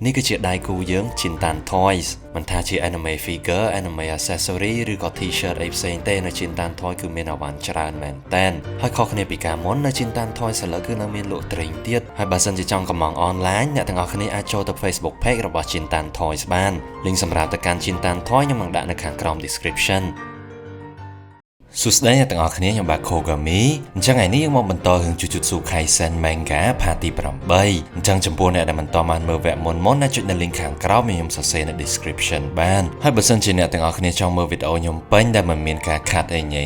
នេះគឺជាដៃគូយើង Chintan Toys មិនថាជា anime figure anime accessory ឬក៏ t-shirt អីផ្សេងទេនៅ Chintan Toys គឺមានអវ៉ាន់ច្រើនមែនតើហើយខុសគ្នាពីកាលមុននៅ Chintan Toys ឥឡូវគឺនៅមានលក់ត្រេងទៀតហើយបើសិនជាចង់កម្មង់ online អ្នកទាំងអស់គ្នាអាចចូលទៅ Facebook page របស់ Chintan Toys បាន link សម្រាប់ទៅកាន់ Chintan Toys ខ្ញុំនឹងដាក់នៅខាងក្រោម descriptionសួស្តីអ្នកទាំងអស់គ្នាខ្ញុំបាទ Kogami អញ្ចឹងថ្ងៃនេះយើងមកបន្តរឿង Jujutsu Kaisen manga ផាតទី8អញ្ចឹងចំពោះអ្នកដែលមិនតបានមើលវគ្គមុនណាចុចនៅ link ខាងក្រោមខ្ញុំសរសេរនៅ description បានហើយបើសិនជាអ្នកទាំងអស់គ្នាចង់មើលវីដេអូខ្ញុំពេញដែលមិនមានការខាត់អីញ៉ៃ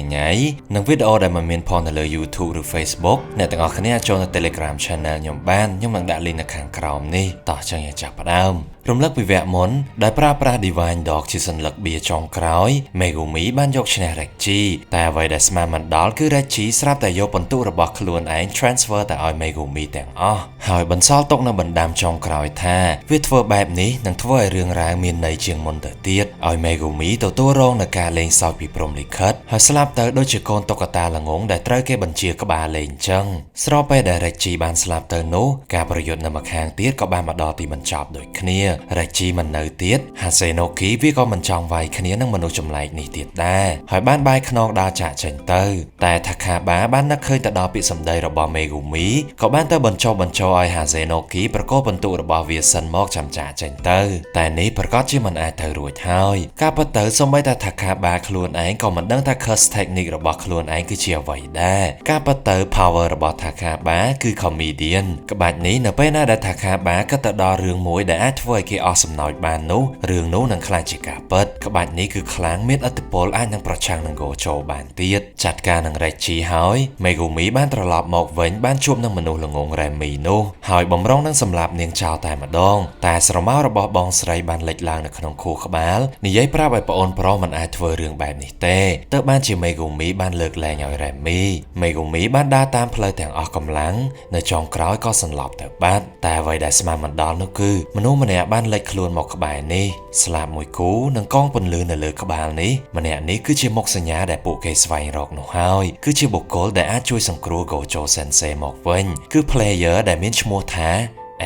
និងវីដេអូដែលមិនមានផងនៅលើ YouTube ឬ Facebook អ្នកទាំងអស់គ្នាអាចចូលនៅ Telegram channel ខ្ញុំបានខ្ញុំនឹងដាក់ link នៅខាងក្រោមនេះតោះចឹងយើងចាប់ផ្ដើមរំលឹកពីវគ្គមុនដែលប្រើប្រាស់ Divine Dog ជាសញ្ញាបៀចុងក្រោយ Megumi បានយកឈ្នះ Reggie តែអ្វីដែលស្មានមិនដល់គឺ Reggie ស្រាប់តែយកបន្ទុករបស់ខ្លួនឯង transfer ទៅឲ្យ Megumi ទាំងអស់ហើយបន្សល់ទុកនៅបណ្ដាំចុងក្រោយថាវាធ្វើបែបនេះនឹងធ្វើឲ្យរឿងរ៉ាវមានន័យជាងមុនទៅទៀតឲ្យ Megumi ទទួលរងនឹងការលេងសើចពីព្រហ្មលិខិតហើយស្លាប់ទៅដូចជាកូនតុក្កតាល្ងងដែលត្រូវគេបញ្ជាក្បាលលេងចឹងស្របពេលដែល Reggie បានស្លាប់ទៅនោះការប្រយុទ្ធនៅម្ខាងទៀតក៏បានមកដល់ទីបញ្ចប់ដូចគ្នាReggie មិននៅទៀត Hasenoki វាក៏មិនចង់វាយគ្នានឹងមនុស្សចម្លែកនេះទៀតដែរហើយបានបាយខ្នងដើរចាក់ចេញទៅតែ Takaba បាននឹកឃើញទៅដល់ពាក្យសម្ដីរបស់ Megumi ក៏បានទៅបញ្ចុះបញ្ចូលឲ្យ Hasenoki ប្រកបបន្ទុករបស់វាសិនមកចាំចាក់ចេញទៅតែនេះប្រកាសជាមិនអាចទៅរួចហើយការពិតទៅសូម្បីតែ Takaba ខ្លួនឯងក៏មិនដឹងថា curse technique របស់ខ្លួនឯងគឺជាអ្វីដែរការពិតទៅ power របស់ Takaba គឺ comedian ក្បាច់នេះនៅពេលណាដែល Takaba ក៏ទៅដល់រឿងមួយដែលអាចធ្វើឲ្យគេអស់សំណោចបាននោះរឿងនោះនឹងខ្លាចជាការពិតក្បាច់នេះគឺខ្លាំងមានឥទ្ធិពលអាចនឹងប្រឆាំងនឹង Gojo បានទៀតចាត់ការនឹង Reggie ហើយ Megumi បានត្រឡប់មកវិញបានជួបនឹងមនុស្សល្ងង Remy នោះហើយបំរុងនឹងសម្លាប់នាងចោលតែម្ដងតែស្រមោលរបស់បងស្រីបានលេចឡើងនៅក្នុងខួរក្បាលនិយាយប្រាប់ឲ្យប្អូនប្រុសមិនអាចធ្វើរឿងបែបនេះទេទើបបានជា Megumi បានលើកលែងឲ្យ Remy Megumi បានដើរតាមផ្លូវទាំងអស់កម្លាំងនៅចុងក្រោយក៏សន្លប់ទៅបាត់តែអ្វីដែលស្មានមិនដល់នោះគឺមនុស្សម្នាក់បានលេចខ្លួនមកក្បែរនេះស្លាបមួយគូនិងកងពន្លឺនៅលើក្បាលនេះម្នាក់នេះគឺជាមុខសញ្ញាដែលពួកគេស្វែងរកនោះហើយគឺជាបុគ្គលដែលអាចជួយសង្គ្រោះ Gojo Sensei មកវិញគឺ player ដែលមានឈ្មោះថា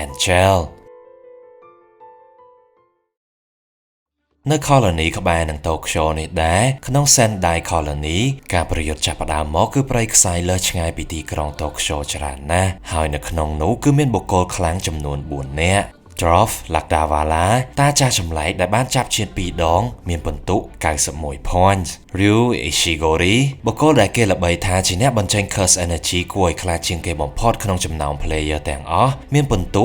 Angelនៅ colony ក្បែរនឹង Tokyo នេះដែរក្នុង Sendai colony ការប្រយុទ្ធចាប់ផ្ដើមមកគឺព្រៃខ្សាយលើឆ្ងាយពីទីក្រុង Tokyo ច្រើនណាស់ហើយនៅក្នុងនោះគឺមានបុគ្គលខ្លាំងចំនួន4នាក់Drof Lakdavala តាចាស់ចម្លែកដែលបានចាប់ឈាន2ដងមានពិន្ទុ91 points Ryu Ishigori បុគ្គលដែលគេល្បីថាជាអ្នកបញ្ចេញ curse energy គួរឲ្យខ្លាចជាងគេបំផុតក្នុងចំណោម player ទាំងអស់មានពិន្ទុ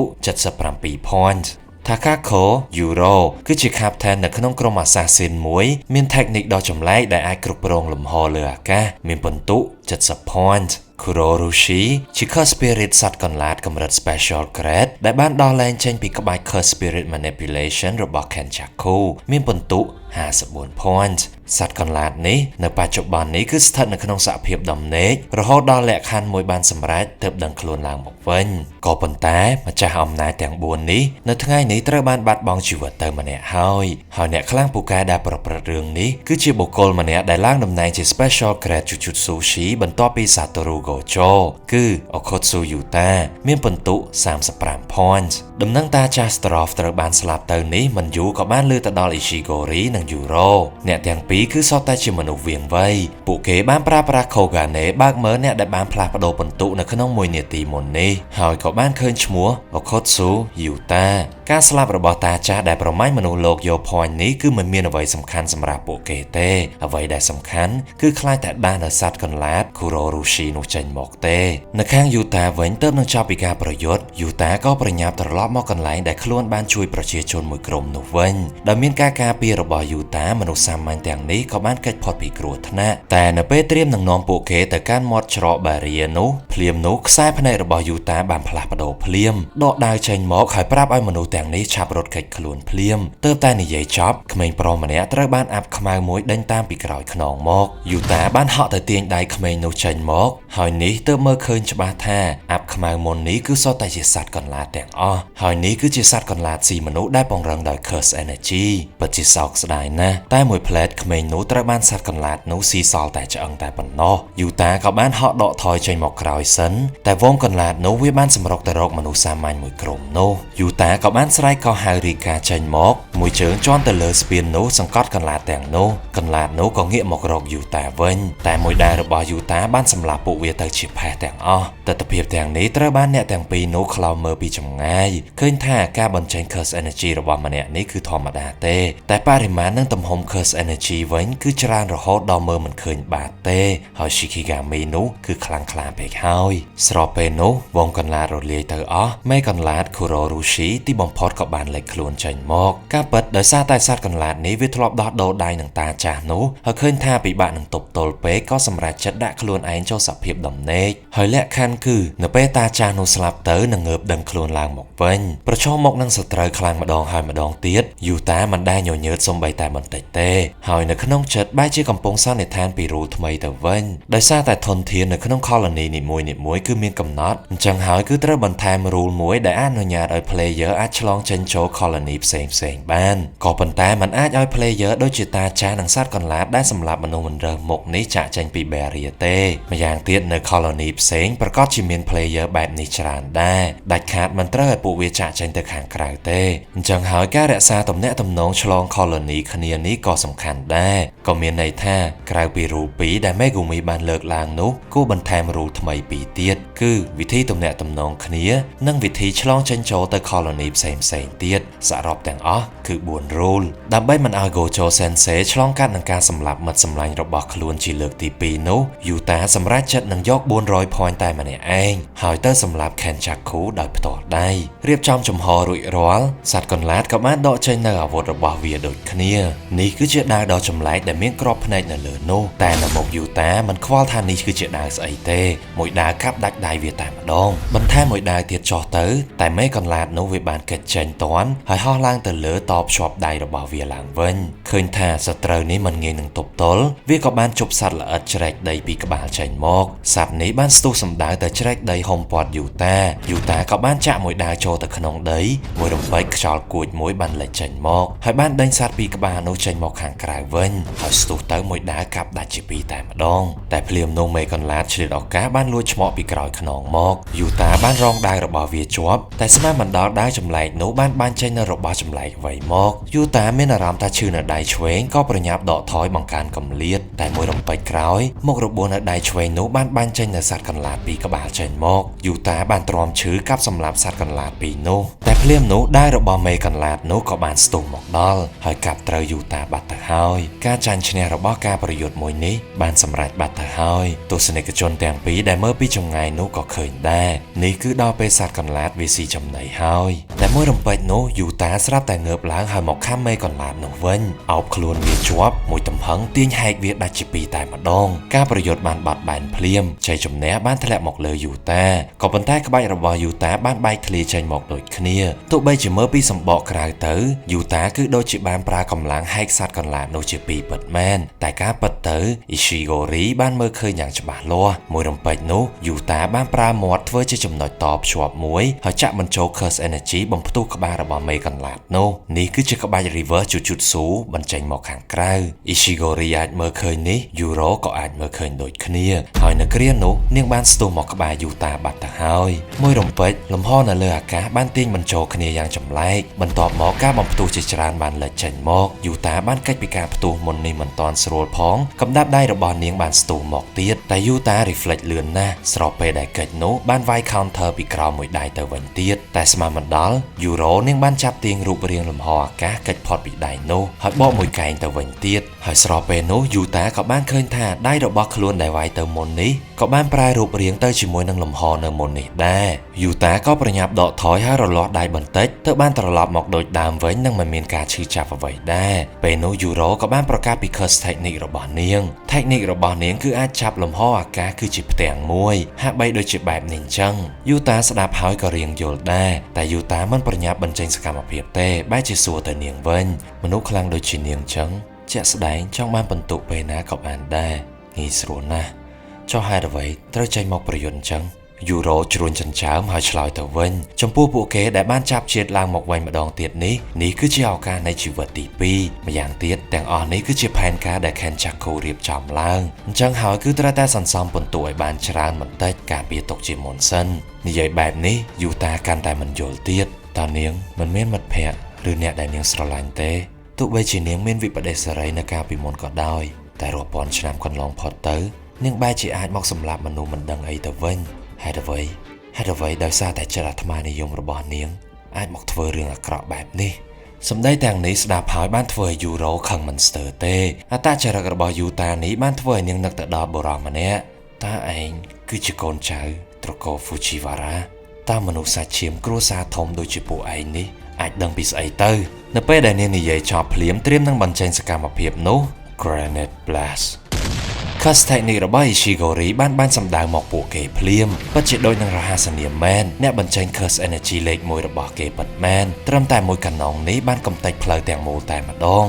77 points Takako Yuro គឺជា captain នៅក្នុងក្រុម assassin មួយមាន technique ដ៏ចម្លែកដែលអាចគ្រប់គ្រងលំហលើអាកាសមានពិន្ទុ70 points Kurorushi ជា Curse Spirit សត្វកន្លាតកម្រិត Special Grade ដែលបានដោះលែងចេញពីក្បាច់ Curse Spirit Manipulation របស់ Kenjaku មានពិន្ទុ54 points សត្វកន្លាតនេះនៅបច្ចុប្បន្ននេះគឺស្ថិតនៅក្នុងសហភាពដំណេករហូតដល់លក្ខខណ្ឌមួយបានសម្រេចទើបដឹងខ្លួនឡើងមកវិញក៏ប៉ុន្តែម្ចាស់អំណាចទាំង4នេះនៅថ្ងៃនេះត្រូវបានបាត់បង់ជីវិតទៅម្នាក់ហើយអ្នកខ្លាំងពូកែដែលប្រព្រឹត្តរឿងនេះគឺជាបុគ្គលម្នាក់ដែលឡើងតំណែងជា Special Grade Jujutsu Shi បន្ទាប់ពី Satoru Gojo គឺ Okotsu Yuta មានពិន្ទុ35 points ដំណឹងតាចាស់ Strof ត្រូវបានស្លាប់ទៅនេះមិនយូរក៏បានលើទៅដល់ Ishigori និង Yuro អ្នកទាំងពីរគឺសុទ្ធតែជាមនុស្សវាងវៃពួកគេបានប្រើប្រាស់ Kogane បើកមើលអ្នកដែលបានផ្លាស់ប្ដូរពិន្ទុនៅក្នុងមួយនាទីមុននេះហើយក៏បានឃើញឈ្មោះ Okotsu Yuta ការស្លាប់របស់តាចាស់ដែលប្រមាញ់មនុស្សលោកយក point នេះគឺមិនមានអ្វីសំខាន់សម្រាប់ពួកគេទេអ្វីដែលសំខាន់គឺខ្លាចតែដាស់នៅសត្វកន្លាត Kurorushi នោះចេញមកទេនៅខាង Yuta វិញទើបនឹងចប់ពីការប្រយុទ្ធ Yuta ក៏ប្រញាប់ត្រឡប់មកកន្លែងដែលខ្លួនបានជួយប្រជាជនមួយក្រុមនោះវិញដោយមានការការពាររបស់ Yuta មនុស្សសាមញ្ញទាំងនេះក៏បានគេចផុតពីគ្រោះថ្នាក់តែនៅពេលត្រៀមនឹងនាំពួកគេទៅកាន់មាត់ច្រក Barrier នោះភ្លាមនោះខ្សែភ្នែករបស់ Yuta បានផ្លាស់ប្ដូរភ្លាមដកដាវចេញមកហើយប្រាប់ឲ្យមនុស្សទាំងនេះឆាប់រត់គេចខ្លួនភ្លាមទើបតែនិយាយចប់ក្មេងប្រុសម្នាក់ត្រូវបានអាប់ខ្មៅមួយដេញតាមពីក្រោយខ្នងមក Yuta បានហក់ទៅទាញដៃក្មេងនោះចេញមកហើយនេះទើបមើលឃើញច្បាស់ថាអាប់ខ្មៅមុននេះគឺសុទ្ធតែជាសត្វកន្លាតទាំងអស់ហើយនេះគឺជាសត្វកន្លាតស៊ីមនុស្សដែលពង្រឹងដោយ Curse Energy ពិតជាសោកស្ដាយណាស់តែមួយផ្លែតក្មេងនោះត្រូវបានសត្វកន្លាតនោះស៊ីសល់ តែឆ្អឹងតែប៉ុណ្ណោះយូតាក៏បានហក់ដកថយចេញមកក្រោយសិនតែវងកន្លាតនោះវាបានសម្រុកទៅរកមនុស្សសាមញ្ញមួយក្រុមនោះយូតាក៏បានស្រែកកោះហៅរីកាចេញមកមួយជើងជន់ទៅលើស្ពាននោះសង្កត់កន្លាតទាំងនោះកន្លាតនោះក៏ងាកមករកយូតាវិញតែមួយដៃរបស់យូតាបានសម្លាប់ពួកវាទៅជាផេះទាំងអស់ទស្សនវិជ្ជាទាំងនេះត្រូវបានអ្នកទាំងពីរនោះខ្លោមមើលពីចម្ងាយឃើញថាការបញ្ចេញ Curse Energy របស់ម្នាក់នេះគឺធម្មតាទេតែបរិមាណនិងទំហំ Curse Energy វិញគឺច្រើនរហូតដល់មើលមិនឃើញបាតទេហើយ Shikigami នោះគឺខ្លាំងក្លាពេកហើយស្របពេលនោះវងកន្លាតរលាយទៅអស់មេកន្លាត Kurorushi ទីបំផុតក៏បានលេចខ្លួនចេញមកការពិតដោយសារតែសត្វកន្លាតនេះវាធ្លាប់ដោះដូរដៃនឹងតាចាស់នោះហើយឃើញថាពិបាកនឹងទប់ទល់ពេកក៏សម្រេចចិត្តដាក់ខ្លួនឯងចូលសភាពដំណេកហើយលក្ខខណ្ឌគឺនៅពេលតាចាស់នោះស្លាប់ទៅនឹងងើបដឹងខ្លួនឡើងមកវិញប្រឈមមុខនឹងសត្រូវខ្លាំងម្ដងហើយម្ដងទៀតយូតាមិនដែលញញើតសូម្បីតែបន្តិចទេហើយនៅក្នុងចិត្តបែរជាកំពុងសន្និដ្ឋានពីរូលថ្មីទៅវិញដោយសារតែធនធាននៅក្នុង colony នីមួយៗគឺមានកំណត់អញ្ចឹងហើយគឺត្រូវបន្ថែមរូលមួយដែលអនុញ្ញាតឲ្យ player អាចឆ្លងចេញចូល colony ផ្សេងៗបានក៏ប៉ុន្តែมันអាចឲ្យ player ដូចជាតាចាស់និងសត្វកន្លាតដែលសម្លាប់មនុស្សមិនរើសមុខនេះចាក់ចេញពី barrier ទេម្យ៉ាងទៀតនៅ colony ផ្សេងប្រកាសជាមាន player បែបនេះច្រើនដែរដាច់ខាតមិនត្រូវឲ្យពួកវាចាក់ចេញទៅខាងក្រៅទេអញ្ចឹងហើយការរក្សាទំនាក់ទំនងឆ្លង colony គ្នានេះក៏សំខាន់ដែរក៏មានន័យថាក្រៅពីរូល2ដែល Megumi បានលើកឡើងនោះគួរបន្ថែមរូលថ្មី2ទៀតគឺវិធីទំនាក់ទំនងគ្នានិងវិធីឆ្លងចេញចូលទៅ colony ផ្សេងៗទៀតសរុបទាំងអស់គឺ4រូលដើម្បីមិនឲ្យ Gojo Sensei ឆ្លងកាត់នឹងការសម្លាប់មិត្តសម្លាញ់របស់ខ្លួនជាលើកទី2នោះយូតាសម្រេចចិត្តនឹងយក400 point តែម្នាក់ឯងហើយទៅសម្លាប់ Kenjaku ដោយផ្ទាល់ដៃរៀបចំចំហរួចរាល់សត្វកន្លាតក៏បានដកចេញនៅអាវុធរបស់វាដូចគ្នានេះគឺជាដាវដ៏ចម្លែកដែលមានក្របភ្នែកនៅលើនោះតែនៅមុខយូតាមិនខ្វល់ថានេះគឺជាដាវស្អីទេមួយដាវកាប់ដាច់ដៃវាតែម្ដងបន្ថែមមួយដាវទៀតចោះទៅតែមេកន្លាតនោះវាបានកិច្ចចេញតាន់ហើយហោះឡើងទៅលើតបភ្ជាប់ដៃរបស់វាឡើងវិញឃើញថាសត្រូវនេះមិនងាយនឹងទប់ទល់វាក៏បានជប់សត្វល្អិតជ្រែកដីពីក្បាលចេញមកសត្វនេះបានស្ទុះសម្ដៅទៅជ្រែកដីហុំព័ទ្ធយូតាក៏បានចាក់មួយដាវចូលទៅក្នុងដីមួយរំពេចខ្យល់គួចមួយបានលេចចេញមកហើយបានដេញសត្វពីក្បាលនោះចេញមកខាងក្រៅវិញហើយស្ទុះទៅមួយដាវកាប់ដាច់ជាពីរតែម្ដងតែភ្លាមនោះមេកន្លាតឆ្លៀតឱកាសបានលួចឆ្មក់ពីក្រោយខ្នងមកយូតាបានរងដាវរបស់វាជាប់តែស្មានមិនដល់ដាវចម្លែកនោះបានបាញ់ចេញនៅរបស់ចម្លែកអ្វីមកយូតាមានអារម្មណ៍ថាឈឺនៅដៃឆ្វេងក៏ប្រញាប់ដកថយបង្កើនកម្លាតតែមួយរំពេចក្រោយមុខរបួសនៅដៃឆ្វេងនោះបានបាញ់ចេញនៅសត្វកន្លាតពីក្បាលចេញមកយូតាបានទ្រាំឈឺកាប់សម្លាប់សត្វកន្លាតពីរនោះតែភ្លាមនោះដាវរបស់មេកន្លាតនោះក៏បានស្ទុះមកដល់ហើយកាប់ត្រូវយូតាបាត់ទៅហើយការចាញ់ឈ្នះរបស់ការប្រយុទ្ធមួយនេះបានសម្រេចបាត់ទៅហើយទស្សនិកជនទាំងពីរដែលមើលពីចម្ងាយនោះក៏ឃើញដែរនេះគឺដល់ពេលសត្វកន្លាតវាស៊ីចំណីហើយតែមួយរំពេចនោះយូតាស្រាប់តែងើបឡើងហើយមកខាំមេកន្លាតនោះវិញអោបខ្លួនវាជាប់មួយទំហឹងទាញហែកវាដាច់ជាពីរតែម្ដងការប្រយុទ្ធបានបាត់បែនភ្លាមជ័យជំនះបានធ្លាក់មកលើយូតាក៏ប៉ុន្តែក្បាច់របស់យូតាបានបែកធ្លាយចេញមកដូចគ្នាទោះបីជាមើលពីសម្បកក្រៅទៅយូតាគឺដូចជាបានប្រើកម្លាំងហែកសត្វកន្លាតនោះជាពីរពិតមែនតែការពិតទៅ Ishigori បានមើលឃើញយ៉ាងច្បាស់លាស់មួយរំពេចនោះយូតាបានប្រើមាត់ធ្វើជាចំណុចតភ្ជាប់មួយហើយចាក់បញ្ចូល Curse Energy បំផ្ទុះក្បាលរបស់មេកន្លាតនោះនេះគឺជាក្បាច់ Reverse Jujutsu បញ្ចេញមកខាងក្រៅ Ishigori អាចមើលឃើញនេះ Yuro ក៏អាចមើលឃើញដូចគ្នាហើយនៅគ្រានោះនាងបានស្ទុះមកក្បែរយូតាបាត់ទៅហើយមួយរំពេចលំហនៅលើអាកាសបានទាញបញ្ចូលគ្នាយ៉ាងចម្លែកបន្ទាប់មកការបំផ្ទុះជាច្រើនបានលេចចេញមកយូតាបានកិច្ចពីការផ្ទុះមុននេះមិនទាន់ស្រួលផងកម្ដាប់ដៃរបស់នាងបានស្ទុះមកទៀតតែយូតា reflect លឿនណាស់ស្របពេលដែលកិច្ចនោះបានវាយ counter ពីក្រោមមួយដៃទៅវិញទៀតតែស្មានមិនដល់យូរ៉ូនាងបានចាប់ទាញរូបរាងលំហអាកាសកិច្ចផុតពីដៃនោះហើយបកមួយកែងទៅវិញទៀតហើយស្របពេលនោះយូតាក៏បានឃើញថាដៃរបស់ខ្លួនដែលវាយទៅមុននេះក៏បានប្រែរូបរាងទៅជាមួយនឹងលំហនៅមុននេះដែរយូតាក៏ប្រញាប់ដកថយហើយរលាស់ដៃបន្តិចទៅបានត្រឡប់មកដូចដើមវិញនិងមិនមានការឈឺចាប់អ្វីដែរពេលនោះយូរ៉ូក៏បានប្រកាសពី curse technique របស់នាង technique របស់នាងគឺអាចចាប់លំហអាកាសគឺជាផ្ទាំងមួយហាក់បីដូចជាបែបនេះអញ្ចឹងយូតាស្ដាប់ហើយក៏រៀងយល់ដែរតែយូតាមិនប្រញាប់បញ្ចេញសកម្មភាពទេបែរជាសួរទៅនាងវិញមនុស្សខ្លាំងដូចជានាងអញ្ចឹងជាក់ស្ដែងចង់បានបន្ទុកពេលណាក៏បានដែរងាយស្រួលណាស់ចុះហេតុអ្វីត្រូវចេញមកប្រយុទ្ធអញ្ចឹង យូរ៉ូជ្រួញចិញ្ចើមហើយឆ្លើយទៅវិញចំពោះពួកគេដែលបានចាប់ជាតិឡើងមកវិញម្ដងទៀតនេះគឺជាឱកាសនៃជីវិតទី2ម្យ៉ាងទៀតទាំងអស់នេះគឺជាផែនការដែល Kenjaku រៀបចំឡើងអញ្ចឹងហើយគឺត្រូវតែសន្សំពិន្ទុឲ្យបានច្រើនបន្តិចការពារទុកជាមុនសិននិយាយបែបនេះយូតាកាន់តែមិនយល់ទៀតតើនាងមិនមានមិត្តភក្តិឬអ្នកដែលនាងស្រឡាញ់ទេទោះបីជានាងមានវិបដិសារីនៅកាលពីមុនក៏ដោយតែរាប់ពាន់ឆ្នាំកន្លងផុតទៅនាងបែរជាអាចមកសម្លាប់មនុស្សមិនដឹងអីទៅវិញហេតុអ្វីដោយសារតែចិត្តអាត្មានិយមរបស់នាងអាចមកធ្វើរឿងអាក្រក់បែបនេះសម្ដីទាំងនេះស្ដាប់ហើយបានធ្វើឲ្យយូរ៉ូខឹងមិនស្ទើរទេអត្តចរិតរបស់យូតានេះបានធ្វើឲ្យនាងនឹកទៅដល់បុរសម្នាក់តើឯងគឺជាកូនចៅត្រកូល Fujiwara តើមនុស្សសាច់ឈាមគ្រួសារធំដូចជាពួកឯងនេះអាចដឹងពីស្អីទៅនៅពេលដែលនាងនិយាយចប់ភ្លាមត្រៀមនឹងបញ្ចេញសកម្មភាពនោះ Granite Blast Curse Technique របស់ Ishigori បានសម្ដៅមកពួកគេភ្លាមពិតជាដូចនឹងរហស្សនាមមែនអ្នកបញ្ចេញ Curse Energy លេខ1របស់គេពិតមែនត្រឹមតែមួយកាណុងនេះបានកំទេចផ្លូវទាំងមូលតែម្ដង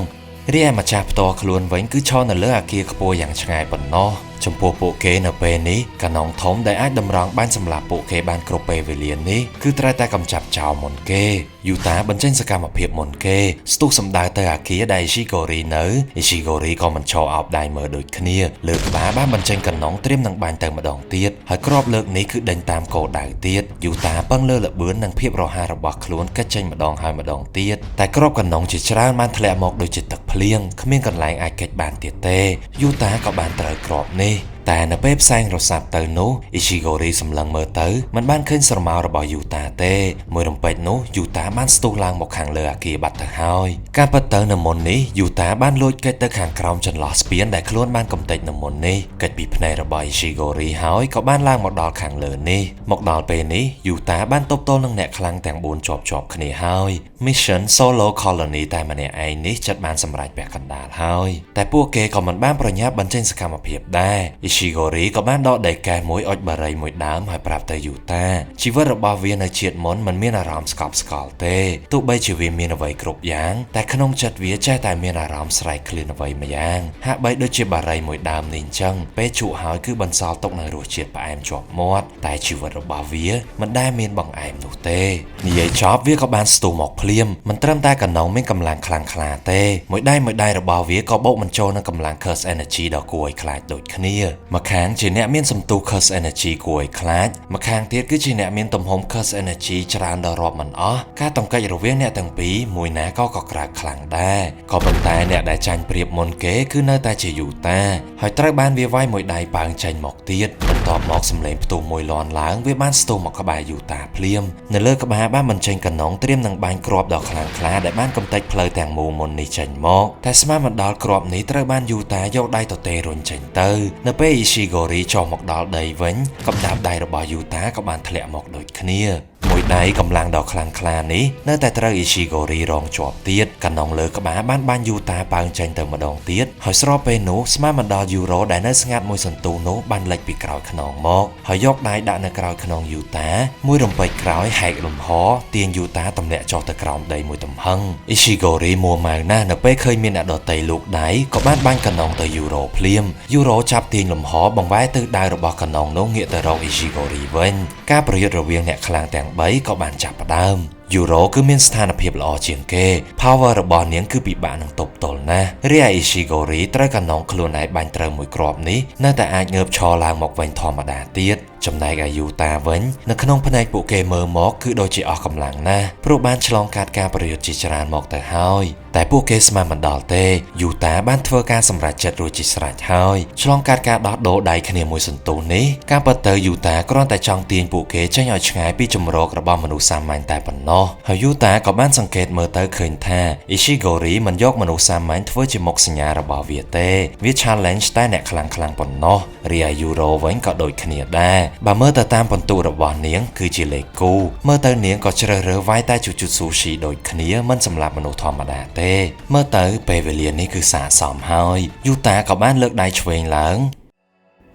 រីឯម្ចាស់ផ្ទាល់ខ្លួនវិញគឺឈរនៅលើអគារខ្ពស់យ៉ាងឆ្ងាយប៉ុណ្ណោះចំពោះពួកគេនៅពេលនេះកាណុងធំដែលអាចតម្រង់បានសម្រាប់ពួកគេបានគ្រប់ពេលវេលានេះគឺត្រូវតែកម្ចាត់ចោលមុនគេយូតាបញ្ចេញសកម្មភាពមុនគេស្ទុះសម្ដៅទៅអគារដែល Ishigori នៅ Ishigori ក៏មិនឈរអោបដៃមើលដូចគ្នាលើក្បាលបានបញ្ចេញកាណុងត្រៀមនឹងបាញ់ទៅម្ដងទៀតហើយគ្រាប់លើកនេះគឺដេញតាមគោលដៅទៀតយូតាពឹងលើល្បឿននិងភាពរហ័សរបស់ខ្លួនកិច្ចចេញម្ដងហើយម្ដងទៀតតែគ្រាប់កាណុងជាច្រើនបានធ្លាក់មកដូចជាទឹកភ្លៀងគ្មានកន្លែងអាចគេចបានទៀតទេយូតាក៏បានត្រូវគ្រាប់នេះតែនៅពេលផ្សែងរសាត់ទៅនោះ Ishigori សម្លឹងមើលទៅមិនបានឃើញស្រមោលរបស់យូតាទេមួយរំពេចនោះយូតាបានស្ទុះឡើងមកខាងលើអគារបាត់ទៅហើយការពិតទៅនៅមុននេះយូតាបានលួចគេចទៅខាងក្រោមចន្លោះស្ពានដែលខ្លួនបានកំទេចនៅមុននេះគេចពីភ្នែករបស់ Ishigori ហើយក៏បានឡើងមកដល់ខាងលើនេះមកដល់ពេលនេះយូតាបានទប់ទល់នឹងអ្នកខ្លាំងទាំង4ជាប់គ្នាហើយ Mission Solo Colony តែម្នាក់ឯងនេះចិត្តបានសម្រេចពាក់កណ្ដាលហើយតែពួកគេក៏មិនបានប្រញាប់បញ្ចេញសកម្មភាពដែរIshigori ក៏បានដកដីកែមួយអុចបារីមួយដើមហើយប្រាប់ទៅយូតាជីវិតរបស់វានៅជាតិមុនមិនមានអារម្មណ៍ស្កប់ស្កល់ទេទោះបីជាវាមានអ្វីគ្រប់យ៉ាងតែក្នុងចិត្តវាចេះតែមានអារម្មណ៍ស្រេកឃ្លានអ្វីម្យ៉ាងហាក់បីដូចជាបារីមួយដើមនេះអញ្ចឹងពេលជក់ហើយគឺបន្សល់ទុកនៅរសជាតិផ្អែមជាប់មាត់តែជីវិតរបស់វាមិនដែលមានបង្អែមនោះទេនិយាយចប់វាក៏បានស្ទុះមកភ្លាមមិនត្រឹមតែកណ្ដុងមានកម្លាំងខ្លាំងក្លាទេមួយដៃរបស់វាក៏បូកបញ្ចូលនឹងកម្លាំង Curse Energy ដ៏គួរឲ្យខ្លាចដូចគ្នាម្ខាងជាអ្នកមានសន្ទុះ Curse Energy គួរឲ្យខ្លាចម្ខាងទៀតគឺជាអ្នកមានទំហំ Curse Energy ច្រើនដល់រាប់មិនអស់ការតង្កេចរវាងអ្នកទាំងពីរមួយណាក៏ក្រើកខ្លាំងដែរក៏ប៉ុន្តែអ្នកដែលចាញ់ប្រៀបមុនគេគឺនៅតែជាយូតាហើយត្រូវបានវាវាយមួយដៃប៉ើងចេញមកទៀតបន្ទាប់មកសម្លេងផ្ទុះមួយលាន់ឡើងវាបានស្ទុះមកក្បែរយូតាភ្លាមនៅលើក្បាលបានបញ្ចេញកណុងត្រៀមនឹងបាញ់គ្រាប់ដ៏ខ្លាំងក្លាដែលបានកំទេចផ្លូវទាំងមូលមុននេះចេញមកតែស្មានមិនដល់គ្រាប់នេះត្រូវបានយូតាយកដៃទទេរុញចេញទៅនៅពេល Ishigori ចុះមកដល់ដីវិញកម្ដាប់ដៃរបស់យូតាក៏បានធ្លាក់មកដូចគ្នាមួយដៃកម្លាំងដ៏ខ្លាំងក្លានេះនៅតែត្រូវ Ishigori រងជាប់ទៀតកណ្ដុងលើក្បាលបានបាញ់យូតាប៉ើងចេញទៅម្ដងទៀតហើយស្របពេលនោះស្មានមិនដល់យូរ៉ូដែលនៅស្ងាត់មួយសន្ទុះនោះបានលេចពីក្រោយខ្នងមកហើយយកដៃដាក់នៅក្រោយខ្នងយូតាមួយរំពេចក្រោយហែកលំហទាញយូតាទម្លាក់ចុះទៅក្រោមដីមួយទំហឹង Ishigori មួម៉ៅណាស់នៅពេលឃើញមានអ្នកដទៃលូកដៃក៏បានបាញ់កណ្ដុងទៅយូរ៉ូភ្លាមយូរ៉ូចាប់ទាញលំហបង្វែរទិសដៅរបស់កណ្ដុងនោះងាកទៅរក Ishigori វិញការប្រយុទ្ធរវាងអ្នកខ្លាំងទាំង3ក៏បានចាប់ផ្ដើមយូរ៉ូគឺមានស្ថានភាពល្អជាងគេ power របស់នាងគឺពិបាកនឹងទប់ទល់ណាស់រីឯ Ishigori ត្រូវកណ្ដុងខ្លួនឯងបាញ់ត្រូវមួយគ្រាប់នេះនៅតែអាចងើបឈរឡើងមកវិញធម្មតាទៀតចំណែកឯយូតាវិញនៅក្នុងភ្នែកពួកគេមើលមកគឺដូចជាអស់កម្លាំងណាស់ព្រោះបានឆ្លងកាត់ការប្រយុទ្ធជាច្រើនមកទៅហើយតែពួកគេស្មានមិនដល់ទេយូតាបានធ្វើការសម្រេចចិត្តរួចជាស្រេចហើយឆ្លងកាត់ការដោះដូរដៃគ្នាមួយសន្ទុះនេះការពិតទៅយូតាគ្រាន់តែចង់ទាញពួកគេចេញឲ្យឆ្ងាយពីជម្រករបស់មនុស្សសាមញ្ញតែប៉ុណ្ណោះហើយយូតាក៏បានសង្កេតមើលទៅឃើញថា Ishigori មិនយកមនុស្សសាមញ្ញធ្វើជាមុខសញ្ញារបស់វាទេវា challenge តែអ្នកខ្លាំងប៉ុណ្ណោះរីឯយូរ៉ូវិញក៏ដូចគ្នាដែរបើមើលទៅតាមពិន្ទុរបស់នាងគឺជាលេខគូមើលទៅនាងក៏ជ្រើសរើសវាយតែជូជូស៊ូស៊ីដូចគ្នាមិនសម្រាប់មនុស្សធម្មតាទេមើលទៅពេលវេលានេះគឺស័ក្តិសមហើយយូតាក៏បានលើកដៃឆ្វេងឡើង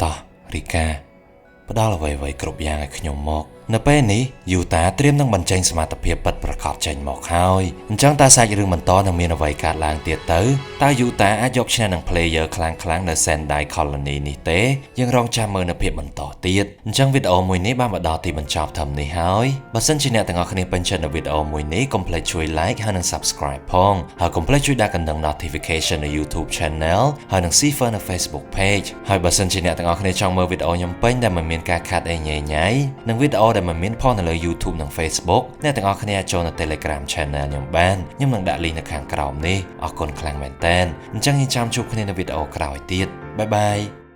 តោះរីកាផ្ដល់អ្វីគ្រប់យ៉ាងឲ្យខ្ញុំមក នៅពេលនេះយូតាត្រៀមនឹងបញ្ចេញសមត្ថភាពពិតប្រាកដចេញមកហើយអញ្ចឹងតើសាច់រឿងបន្តនឹងមានអ្វីកើតឡើងទៀតទៅតើយូតាអាចយកឈ្នះនឹង player ខ្លាំងៗនៅ Sendai Colony នេះទេយើងរងចាំមើលនៅភាពបន្តទៀតអញ្ចឹងវីដេអូមួយនេះបានមកដល់ទីបញ្ចប់ត្រឹមនេះហើយបើសិនជាអ្នកទាំងអស់គ្នាពេញចិត្តនៅវីដេអូមួយនេះកុំភ្លេចជួយ like ហើយនិង subscribe ផងហើយកុំភ្លេចជួយដាក់កណ្ដឹង notification នៅ YouTube Channel ហើយនិង Cipher នៅ Facebook Page ហើយបើសិនជាអ្នកទាំងអស់គ្នាចង់មើលវីដេអូខ្ញុំពេញដែលមិនមានការខាត់អីញ៉ៃញ៉ៃនិងវីដេអូដែលមិនមានផងនៅលើ YouTube និង Facebook អ្នកទាំងអស់គ្នាអាចចូលនៅ Telegram Channel ខ្ញុំបានខ្ញុំនឹងដាក់ link នៅខាងក្រោមនេះអរគុណខ្លាំងមែនតើអញ្ចឹងយើងចាំជួបគ្នានៅវីដេអូក្រោយទៀតបាយបាយ